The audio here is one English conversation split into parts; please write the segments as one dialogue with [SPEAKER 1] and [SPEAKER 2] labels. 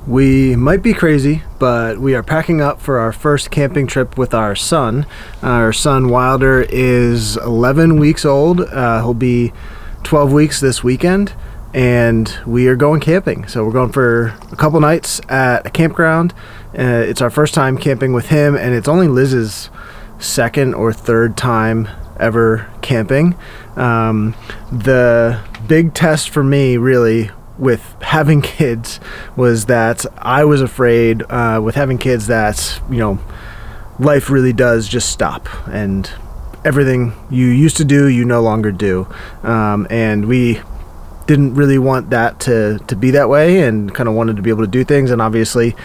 [SPEAKER 1] We might be crazy, but we are packing up for our first camping trip with our son. Our son Wilder is 11 weeks old. He'll be 12 weeks this weekend, and we are going camping. So we're going for a couple nights at a campground. It's our first time camping with him, and it's only Liz's second or third time ever camping. The big test for me, really, with having kids was that I was afraid with having kids that, life really does just stop and everything you used to do, you no longer do. And we didn't really want that to be that way, and kind of wanted to be able to do things. And obviously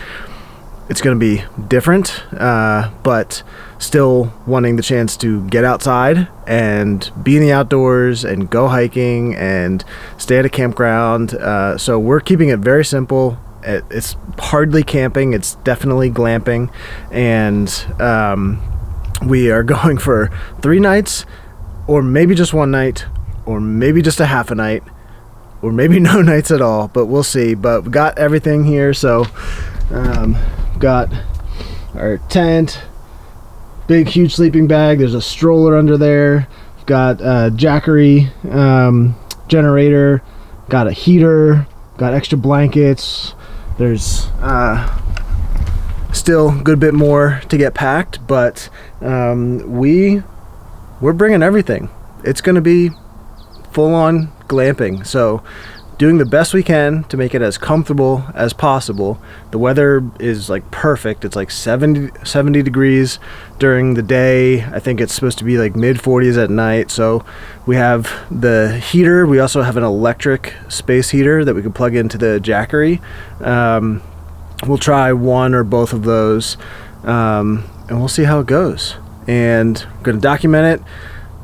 [SPEAKER 1] it's going to be different, but still wanting the chance to get outside and be in the outdoors and go hiking and stay at a campground. So we're keeping it very simple. It's hardly camping. It's definitely glamping. And we are going for 3 nights, or maybe just 1 night, or maybe just a half a night, or maybe no nights at all, but we'll see. But we got everything here. So got our tent, big huge sleeping bag, there's a stroller under there, got a Jackery generator, got a heater, got extra blankets. There's still a good bit more to get packed, but we're bringing everything. It's gonna be full-on glamping, so doing the best we can to make it as comfortable as possible. The weather is like perfect. It's like 70 degrees during the day. I think it's supposed to be like mid 40s at night. So we have the heater. We also have an electric space heater that we can plug into the Jackery. We'll try one or both of those, and we'll see how it goes. And I'm gonna document it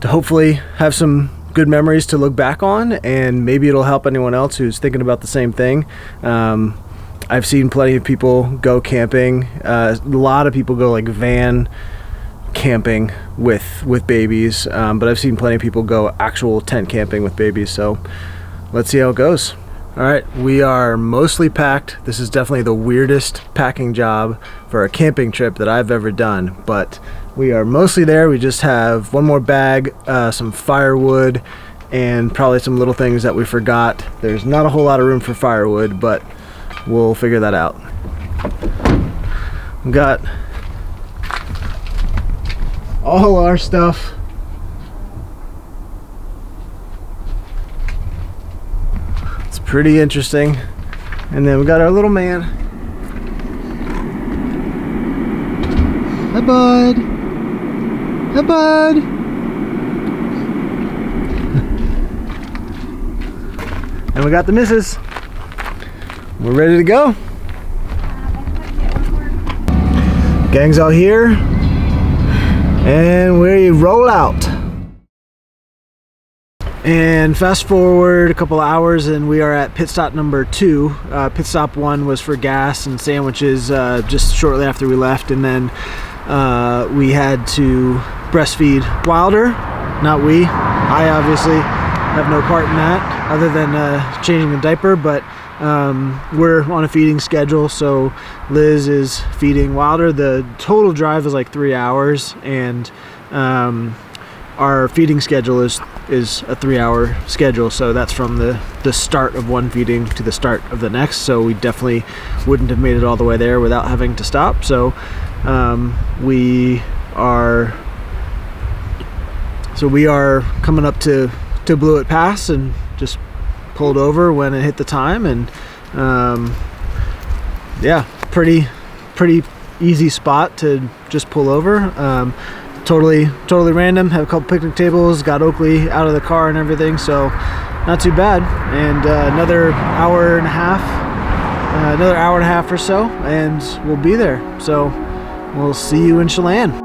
[SPEAKER 1] to hopefully have some good memories to look back on, and maybe it'll help anyone else who's thinking about the same thing. I've seen plenty of people go camping. A lot of people go like van camping with babies, but I've seen plenty of people go actual tent camping with babies. So let's see how it goes. All right, we are mostly packed. This is definitely the weirdest packing job for a camping trip that I've ever done, but we are mostly there. We just have one more bag, some firewood, and probably some little things that we forgot. There's not a whole lot of room for firewood, but we'll figure that out. We got all our stuff. It's pretty interesting. And then we got our little man. Hi, bud. Hi, bud. And we got the missus. We're ready to go. Gang's out here, and we roll out. And fast forward a couple hours, and we are at pit stop number 2. Pit stop 1 was for gas and sandwiches just shortly after we left, and then we had to breastfeed Wilder. Not we. I obviously have no part in that other than changing the diaper, but we're on a feeding schedule, so Liz is feeding Wilder. The total drive is like 3 hours, and our feeding schedule is a 3-hour schedule, so that's from the start of one feeding to the start of the next. So we definitely wouldn't have made it all the way there without having to stop. So we are coming up to Blewett Pass, and just pulled over when it hit the time, and yeah, pretty easy spot to just pull over. Totally random. Have a couple picnic tables, got Oakley out of the car and everything, so not too bad. And another hour and a half or so, and we'll be there. So we'll see you in Chelan.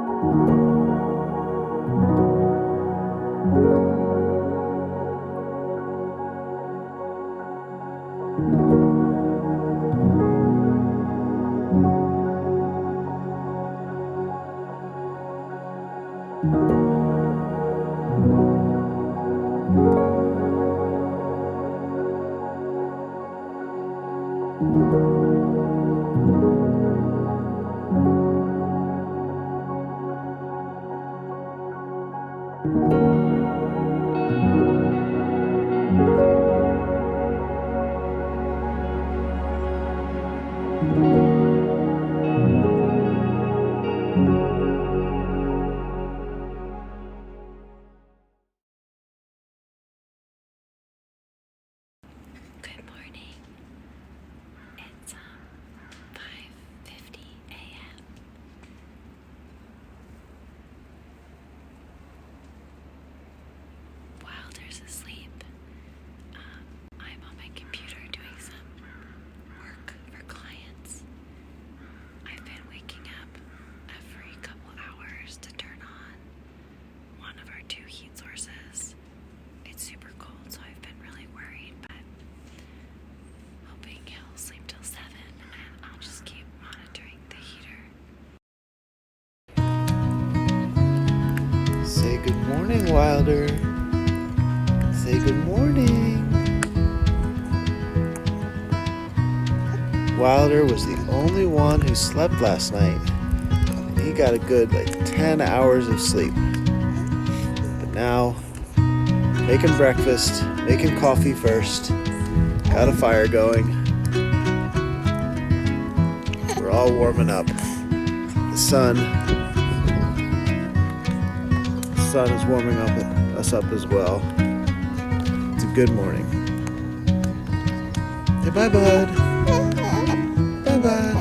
[SPEAKER 2] Good morning. It's 5:50 a.m. Wilder's asleep. I'm on my computer doing some work for clients. I've been waking up every couple hours to turn on one of our two heat sources. It's super cold, so I've been really worried, but hoping he'll sleep till 7, and I'll just keep monitoring the heater.
[SPEAKER 1] Say good morning, Wilder. Say good morning. Wilder was the only one who slept last night. And he got a good 10 hours of sleep. But now, making breakfast, making coffee first. Got a fire going. We're all warming up. The sun is warming us up as well. It's a good morning. Say bye, bud. Bye, bud.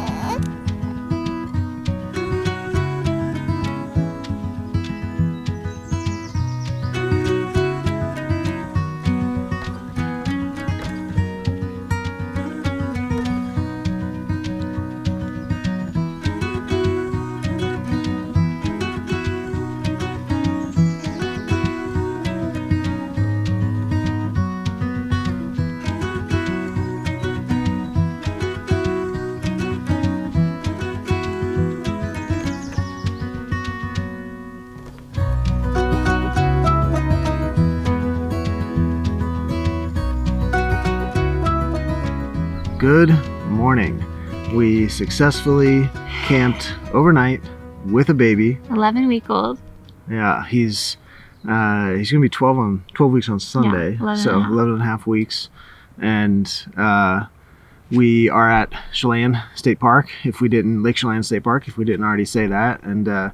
[SPEAKER 1] Good morning. We successfully camped overnight with a baby.
[SPEAKER 2] 11-week-old.
[SPEAKER 1] Yeah, he's gonna be 12 weeks on Sunday,
[SPEAKER 2] Yeah, 11
[SPEAKER 1] so
[SPEAKER 2] and a half.
[SPEAKER 1] 11 and a half weeks, and we are at Chelan State Park. Lake Chelan State Park, if we didn't already say that, and I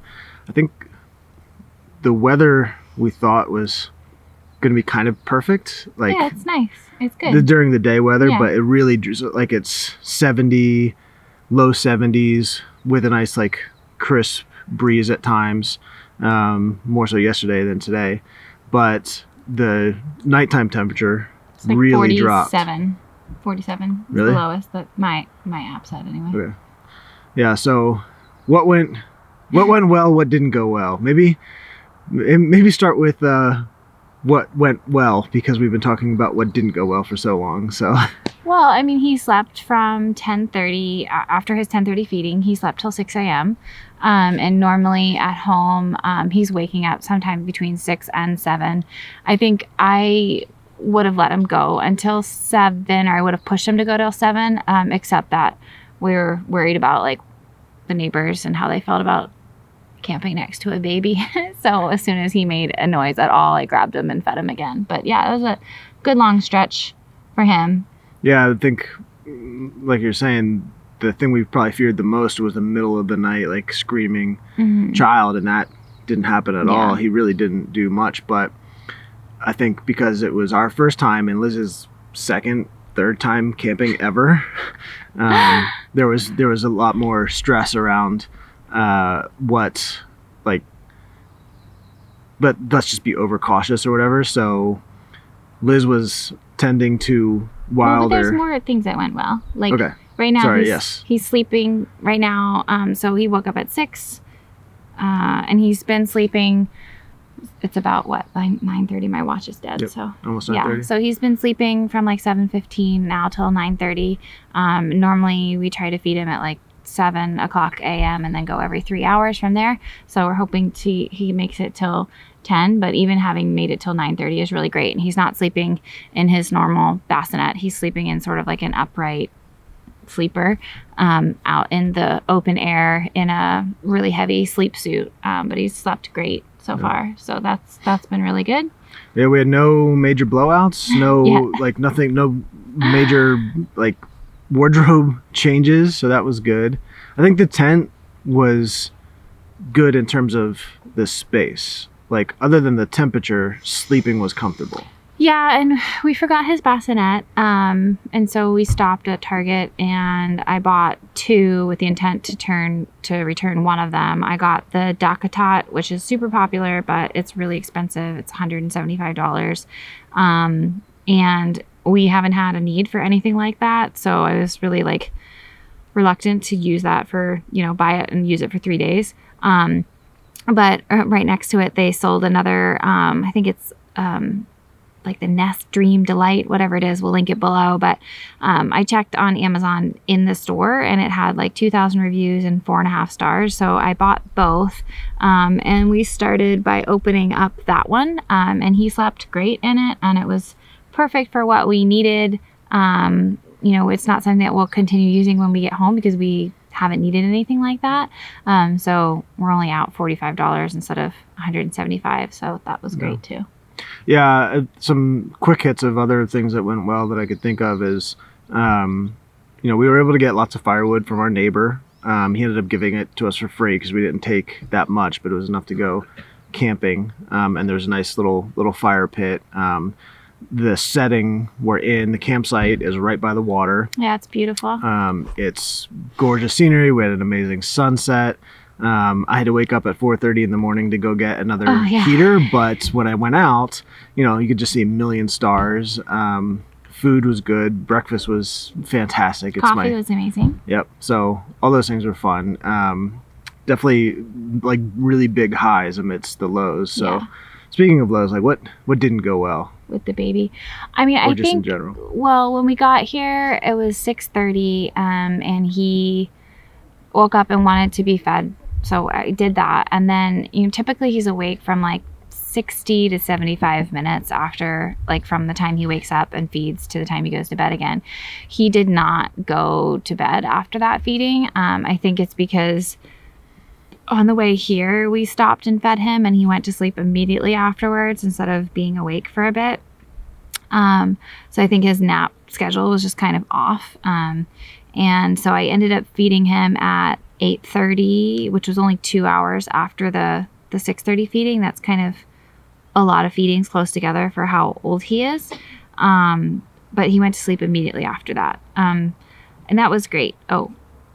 [SPEAKER 1] think the weather we thought was gonna be kind of perfect,
[SPEAKER 2] Yeah, it's nice. It's good.
[SPEAKER 1] during the day weather,
[SPEAKER 2] Yeah.
[SPEAKER 1] but it really it's 70, low 70s with a nice crisp breeze at times, more so yesterday than today, but the nighttime temperature
[SPEAKER 2] It's like
[SPEAKER 1] really dropped.
[SPEAKER 2] 47 is
[SPEAKER 1] Really?
[SPEAKER 2] the lowest that my app said anyway.
[SPEAKER 1] Okay. Yeah, so what went well, what didn't go well? Maybe start with what went well, because we've been talking about what didn't go well for so long. So
[SPEAKER 2] Well, I mean, he slept from 10:30 after his 10:30 feeding. He slept till 6 a.m. And normally at home, he's waking up sometime between 6 and 7. I think I would have let him go until 7, or I would have pushed him to go till 7, except that we were worried about the neighbors and how they felt about camping next to a baby. So as soon as he made a noise at all, I grabbed him and fed him again. But yeah, it was a good long stretch for him.
[SPEAKER 1] yeah, I think, like you're saying, the thing we probably feared the most was the middle of the night, screaming child, and that didn't happen at all. He really didn't do much, but I think because it was our first time and Liz's third time camping ever, there was a lot more stress around but let's just be overcautious or whatever. So Liz was tending to Wilder.
[SPEAKER 2] Well, but there's more things that went well.
[SPEAKER 1] Okay.
[SPEAKER 2] Right now,
[SPEAKER 1] Sorry,
[SPEAKER 2] he's,
[SPEAKER 1] yes.
[SPEAKER 2] he's sleeping right now. So he woke up at 6, and he's been sleeping. It's about 9:30. My watch is dead.
[SPEAKER 1] Yep,
[SPEAKER 2] So
[SPEAKER 1] almost
[SPEAKER 2] yeah.
[SPEAKER 1] 9:30.
[SPEAKER 2] So he's been sleeping from 7:15 now till 9:30. Normally we try to feed him at 7 o'clock a.m. and then go every 3 hours from there. So we're hoping he makes it till 10, but even having made it till 9:30 is really great. And he's not sleeping in his normal bassinet. He's sleeping in sort of an upright sleeper, out in the open air in a really heavy sleep suit. But he's slept great so far. So that's been really good.
[SPEAKER 1] Yeah, we had no major blowouts, no
[SPEAKER 2] Yeah.
[SPEAKER 1] nothing, no major wardrobe changes, so that was good. I think the tent was good in terms of the space. Like, other than the temperature, sleeping was comfortable.
[SPEAKER 2] Yeah, and we forgot his bassinet, and so we stopped at Target, and I bought 2 with the intent to return one of them. I got the Dakatot, which is super popular, but it's really expensive. It's $175, and we haven't had a need for anything like that, so I was really like reluctant to use that for, buy it and use it for 3 days. But right next to it, they sold another, I think it's like the Nest Dream Delight, whatever it is. We'll link it below. But I checked on Amazon in the store, and it had like 2,000 reviews and 4.5 stars. So I bought both, and we started by opening up that one, and he slept great in it, and it was perfect for what we needed. It's not something that we'll continue using when we get home because we haven't needed anything like that. So we're only out $45 instead of $175. So that was great too.
[SPEAKER 1] Yeah, some quick hits of other things that went well that I could think of is, we were able to get lots of firewood from our neighbor. He ended up giving it to us for free because we didn't take that much, but it was enough to go camping. And there's a nice little fire pit. The setting we're in, the campsite, is right by the water.
[SPEAKER 2] Yeah, it's beautiful.
[SPEAKER 1] It's gorgeous scenery. We had an amazing sunset. I had to wake up at 4:30 in the morning to go get another heater, but when I went out, you could just see a million stars. Food was good. Breakfast was fantastic.
[SPEAKER 2] Coffee was amazing.
[SPEAKER 1] Yep. So all those things were fun. Definitely like really big highs amidst the lows. So speaking of lows, like what didn't go well
[SPEAKER 2] with the baby? I mean, I
[SPEAKER 1] just
[SPEAKER 2] think
[SPEAKER 1] in general.
[SPEAKER 2] Well, when we got here, it was 6:30, and he woke up and wanted to be fed. So I did that. And then, typically he's awake from like 60 to 75 minutes after, like from the time he wakes up and feeds to the time he goes to bed again. He did not go to bed after that feeding. I think it's because on the way here, we stopped and fed him, and he went to sleep immediately afterwards instead of being awake for a bit. So I think his nap schedule was just kind of off. And so I ended up feeding him at 8:30, which was only 2 hours after the 6:30 feeding. That's kind of a lot of feedings close together for how old he is. But he went to sleep immediately after that. And that was great. Oh,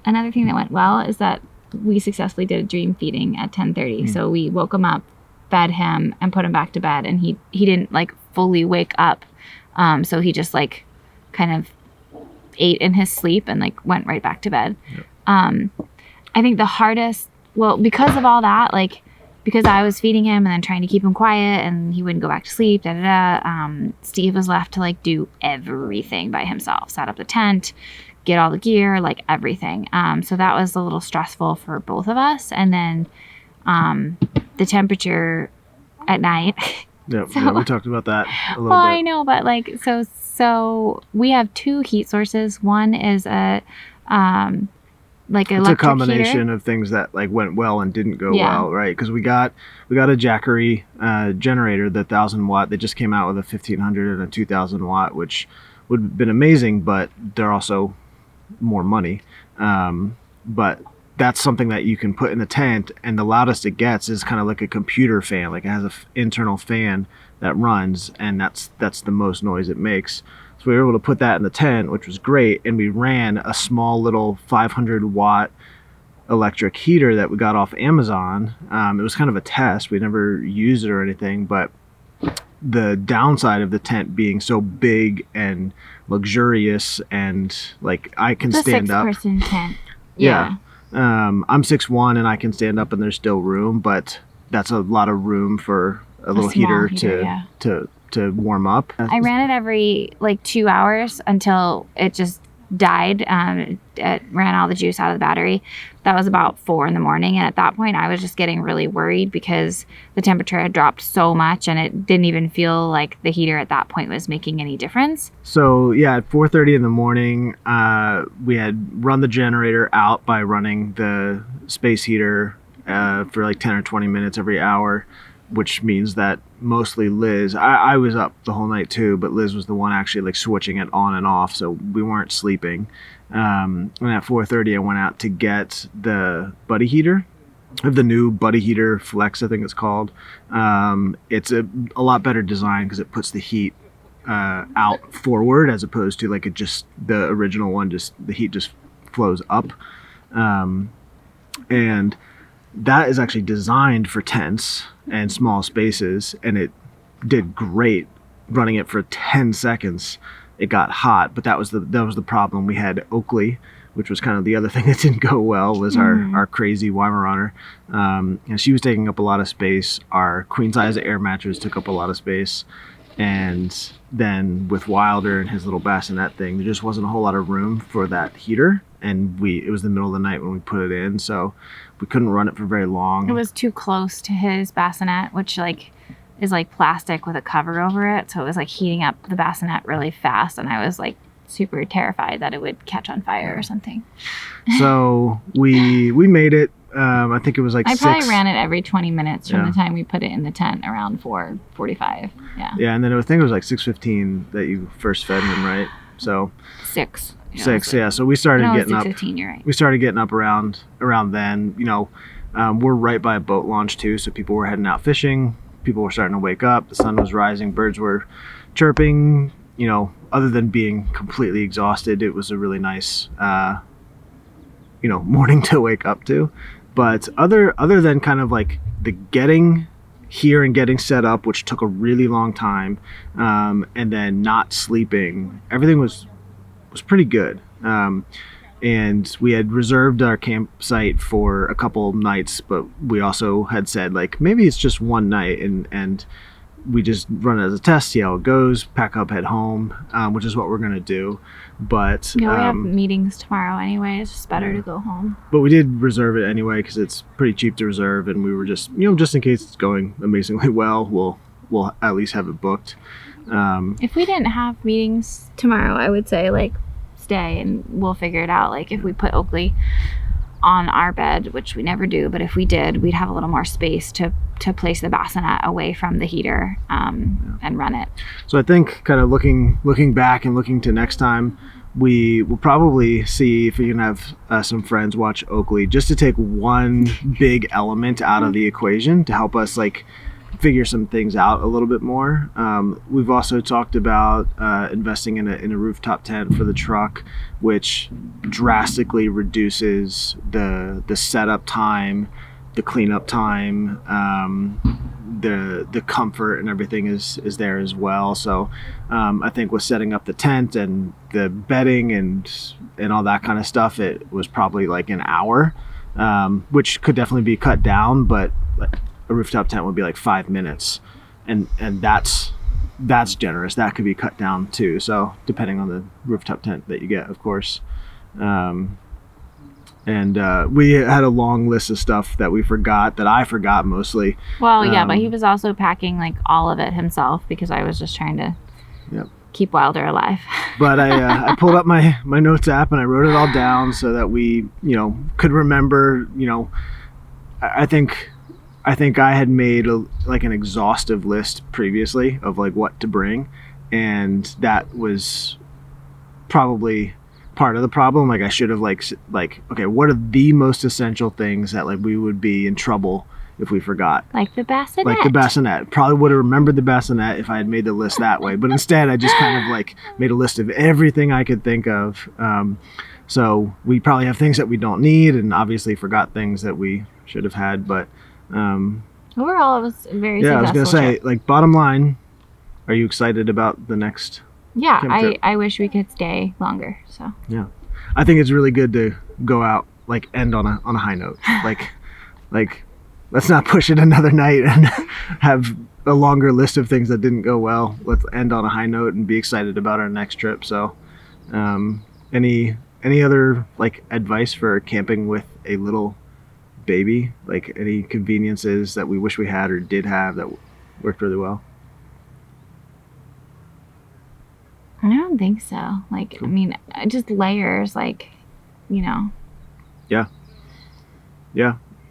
[SPEAKER 2] another thing that went well is that we successfully did a dream feeding at 10:30. So we woke him up, fed him, and put him back to bed. And he didn't like fully wake up. So he just like kind of ate in his sleep and like went right back to bed. Yep. I think the hardest, because of all that, like because I was feeding him and then trying to keep him quiet and he wouldn't go back to sleep, Steve was left to like do everything by himself, set up the tent, get all the gear, like everything. So that was a little stressful for both of us. And then the temperature at night.
[SPEAKER 1] Yeah, we talked about that a little bit.
[SPEAKER 2] I know, but like, so we have 2 heat sources. One is a like
[SPEAKER 1] it's
[SPEAKER 2] a
[SPEAKER 1] combination
[SPEAKER 2] heater
[SPEAKER 1] of things that like went well and didn't go well, right? Because we got a Jackery generator, the 1,000 watt. They just came out with a 1,500 and a 2,000 watt, which would have been amazing, but they're also more money. But that's something that you can put in the tent, and the loudest it gets is kind of like a computer fan. Like it has an internal fan that runs, and that's the most noise it makes. So we were able to put that in the tent, which was great, and we ran a small little 500 watt electric heater that we got off Amazon. It was kind of a test. We never used it or anything, but the downside of the tent being so big and luxurious and like I can stand up.
[SPEAKER 2] The 6-person tent.
[SPEAKER 1] Yeah. I'm 6'1" and I can stand up and there's still room, but that's a lot of room for a little heater to warm up.
[SPEAKER 2] I ran it every like 2 hours until it just died. It ran all the juice out of the battery. That was about 4 in the morning. And at that point I was just getting really worried because the temperature had dropped so much and it didn't even feel like the heater at that point was making any difference.
[SPEAKER 1] So yeah, at 4:30 in the morning, we had run the generator out by running the space heater for like 10 or 20 minutes every hour. which means that mostly Liz, I was up the whole night too, but Liz was the one actually like switching it on and off, so we weren't sleeping. And at 4:30 I went out to get the buddy heater. I have the new buddy heater Flex, I think it's called. It's a lot better design because it puts the heat out forward, as opposed to like the original one, just the heat just flows up. And that is actually designed for tents and small spaces, and it did great. Running it for 10 seconds, it got hot, but that was the problem. We had Oakley, which was kind of the other thing that didn't go well, was our crazy Weimaraner. And she was taking up a lot of space. Our queen size air mattress took up a lot of space. And then with Wilder and his little bassinet thing, there just wasn't a whole lot of room for that heater. And it was the middle of the night when we put it in, so we couldn't run it for very long.
[SPEAKER 2] It was too close to his bassinet, which like is like plastic with a cover over it. So it was like heating up the bassinet really fast. And I was like super terrified that it would catch on fire or something.
[SPEAKER 1] So we made it. I think it was like
[SPEAKER 2] I probably ran it every 20 minutes from the time we put it in the tent, around 4:45. Yeah,
[SPEAKER 1] and then I think it was like 6:15 that you first fed him, right? So
[SPEAKER 2] 6.
[SPEAKER 1] So we started getting up.
[SPEAKER 2] 6:15, you're right.
[SPEAKER 1] We started getting up around then. We're right by a boat launch too, so people were heading out fishing. People were starting to wake up. The sun was rising. Birds were chirping. Other than being completely exhausted, it was a really nice, morning to wake up to. But other than kind of like the getting here and getting set up, which took a really long time, and then not sleeping, everything was pretty good. And we had reserved our campsite for a couple nights, but we also had said like maybe it's just one night, and we just run it as a test, see how it goes, pack up, head home, which is what we're gonna do. But
[SPEAKER 2] we have meetings tomorrow anyway. It's just better to go home.
[SPEAKER 1] But we did reserve it anyway because it's pretty cheap to reserve, and we were just just in case it's going amazingly well, we'll at least have it booked.
[SPEAKER 2] If we didn't have meetings tomorrow, I would say like stay and we'll figure it out. Like if we put Oakley on our bed, which we never do, but if we did, we'd have a little more space to place the bassinet away from the heater and run it.
[SPEAKER 1] So I think kind of looking back and looking to next time, we will probably see if we can have some friends watch Oakley, just to take one big element out of the equation to help us like figure some things out a little bit more. We've also talked about investing in a rooftop tent for the truck, which drastically reduces the setup time, the cleanup time, the comfort and everything is there as well. So I think with setting up the tent and the bedding and all that kind of stuff, it was probably like an hour, which could definitely be cut down, but a rooftop tent would be like 5 minutes, and that's generous. That could be cut down too, so depending on the rooftop tent that you get, of course. And we had a long list of stuff that I forgot mostly.
[SPEAKER 2] Well, yeah, but he was also packing like all of it himself because I was just trying to keep Wilder alive. But
[SPEAKER 1] I pulled up my notes app and I wrote it all down so that we could remember. I think I had made an exhaustive list previously of like what to bring, and that was probably part of the problem. Like I should have like okay, what are the most essential things that like we would be in trouble if we forgot?
[SPEAKER 2] Like the bassinet.
[SPEAKER 1] Probably would have remembered the bassinet if I had made the list that way, but instead I just kind of like made a list of everything I could think of. So we probably have things that we don't need, and obviously forgot things that we should have had, but
[SPEAKER 2] overall it was very successful.
[SPEAKER 1] I was gonna say, like, bottom line, are you excited about the next
[SPEAKER 2] I wish we could stay longer. So
[SPEAKER 1] I think it's really good to go out, like, end on a high note. like let's not push it another night and have a longer list of things that didn't go well. Let's end on a high note and be excited about our next trip. So any other like advice for camping with a little baby? Like any conveniences that we wish we had or did have that worked really well?
[SPEAKER 2] I don't think so. Like, cool. I mean, just layers, like, Yeah.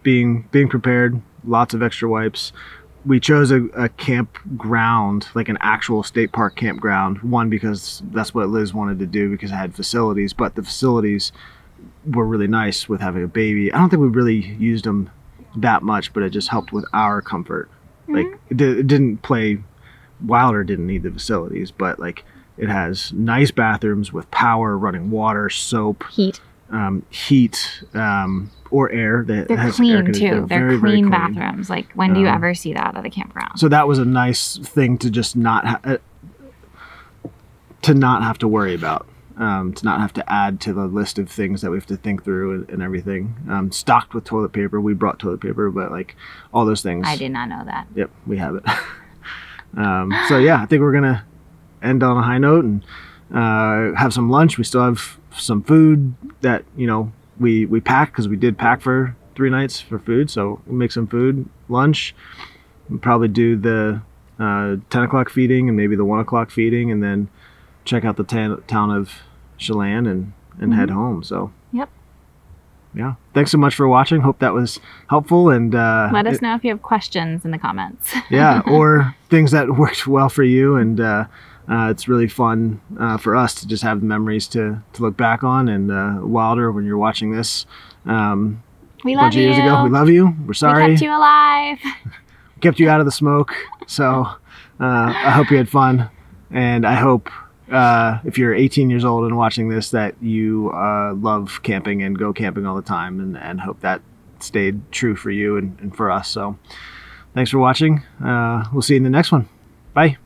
[SPEAKER 2] Being prepared, lots of extra wipes.
[SPEAKER 1] we chose a campground, like an actual state park campground. One, because that's what Liz wanted to do because it had facilities, but the facilities were really nice with having a baby. I don't think we really used them that much, but it just helped with our comfort. Like it didn't play. Wilder didn't need the facilities, but like it has nice bathrooms with power, running water, soap,
[SPEAKER 2] heat,
[SPEAKER 1] or air.
[SPEAKER 2] They're clean too. They're very clean bathrooms. Like when do you ever see that at a campground?
[SPEAKER 1] So that was a nice thing to just not have to worry about. To not have to add to the list of things that we have to think through and everything. Stocked with toilet paper. We brought toilet paper, but like all those things.
[SPEAKER 2] I did not know that.
[SPEAKER 1] Yep, we have it. So yeah, I think we're gonna end on a high note and have some lunch. We still have some food that we packed because we did pack for 3 nights for food. So we'll make some food, lunch. We'll probably do the 10 o'clock feeding and maybe the 1 o'clock feeding, and then check out the town of Chelan and head home. So
[SPEAKER 2] yep.
[SPEAKER 1] Yeah, thanks so much for watching. Hope that was helpful, and
[SPEAKER 2] let us know if you have questions in the comments.
[SPEAKER 1] Yeah, or things that worked well for you, and it's really fun for us to just have memories to look back on. And Wilder, when you're watching this
[SPEAKER 2] we
[SPEAKER 1] a
[SPEAKER 2] love
[SPEAKER 1] bunch of
[SPEAKER 2] you.
[SPEAKER 1] years ago, we love you. We're sorry.
[SPEAKER 2] We kept you alive.
[SPEAKER 1] Kept you out of the smoke. So I hope you had fun, and I hope if you're 18 years old and watching this that you love camping and go camping all the time, and hope that stayed true for you and for us. So thanks for watching. We'll see you in the next one. Bye.